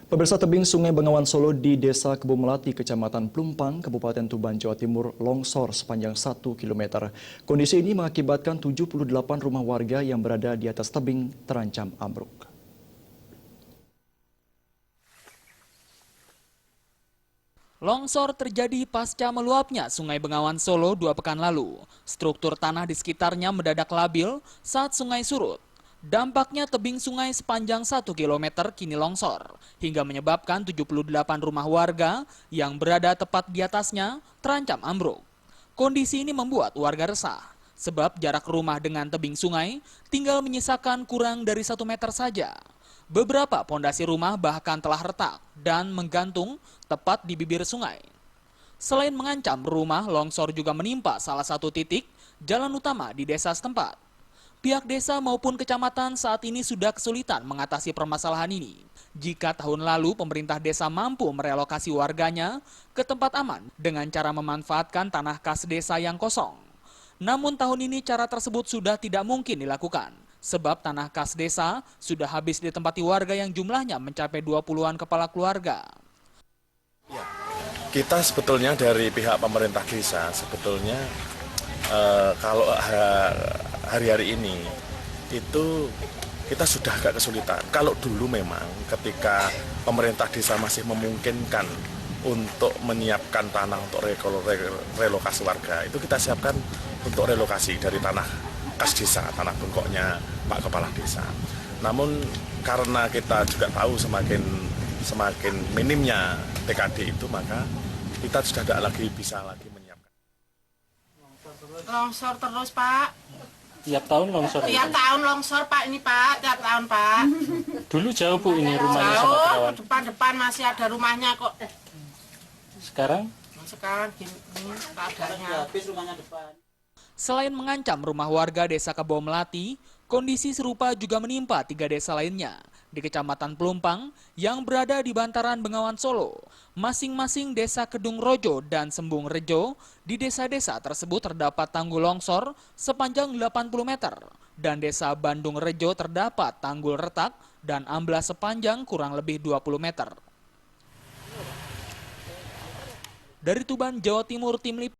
Pemirsa, tebing Sungai Bengawan Solo di Desa Kebun Melati, Kecamatan Plumpang, Kabupaten Tuban, Jawa Timur longsor sepanjang 1 km. Kondisi ini mengakibatkan 78 rumah warga yang berada di atas tebing terancam ambruk. Longsor terjadi pasca meluapnya Sungai Bengawan Solo 2 pekan lalu. Struktur tanah di sekitarnya mendadak labil saat sungai surut. Dampaknya tebing sungai sepanjang 1 km kini longsor, hingga menyebabkan 78 rumah warga yang berada tepat di atasnya terancam ambruk. Kondisi ini membuat warga resah, sebab jarak rumah dengan tebing sungai tinggal menyisakan kurang dari 1 meter saja. Beberapa pondasi rumah bahkan telah retak dan menggantung tepat di bibir sungai. Selain mengancam rumah, longsor juga menimpa salah satu titik jalan utama di desa setempat. Pihak desa maupun kecamatan saat ini sudah kesulitan mengatasi permasalahan ini. Jika tahun lalu pemerintah desa mampu merelokasi warganya ke tempat aman dengan cara memanfaatkan tanah kas desa yang kosong. Namun tahun ini cara tersebut sudah tidak mungkin dilakukan, sebab tanah kas desa sudah habis ditempati warga yang jumlahnya mencapai 20-an kepala keluarga. Kita sebetulnya dari pihak pemerintah desa sebetulnya kalau hari-hari ini itu kita sudah agak kesulitan. Kalau dulu memang ketika pemerintah desa masih memungkinkan untuk menyiapkan tanah untuk relokasi warga, itu kita siapkan untuk relokasi dari tanah kas desa, tanah bengkoknya Pak Kepala Desa. Namun karena kita juga tahu semakin minimnya TKD itu, maka kita sudah tidak lagi bisa menyiapkan. Longsor terus, Pak. Tiap tahun longsor? Tiap tahun longsor, Pak. Ini, Pak. Tiap tahun, Pak. Dulu jauh, Bu, ini rumahnya sama Jauh, Bengawan? depan-depan masih ada rumahnya kok. Sekarang? Sekarang gini keadaannya. Selain mengancam rumah warga desa Kebun Melati, kondisi serupa juga menimpa 3 desa lainnya di Kecamatan Plumpang yang berada di bantaran Bengawan Solo. Masing-masing desa Kedung Rojo dan Sembung Rejo, di desa-desa tersebut terdapat tanggul longsor sepanjang 80 meter. Dan desa Bandung Rejo terdapat tanggul retak dan amblas sepanjang kurang lebih 20 meter. Dari Tuban, Jawa Timur, Tim Liputan.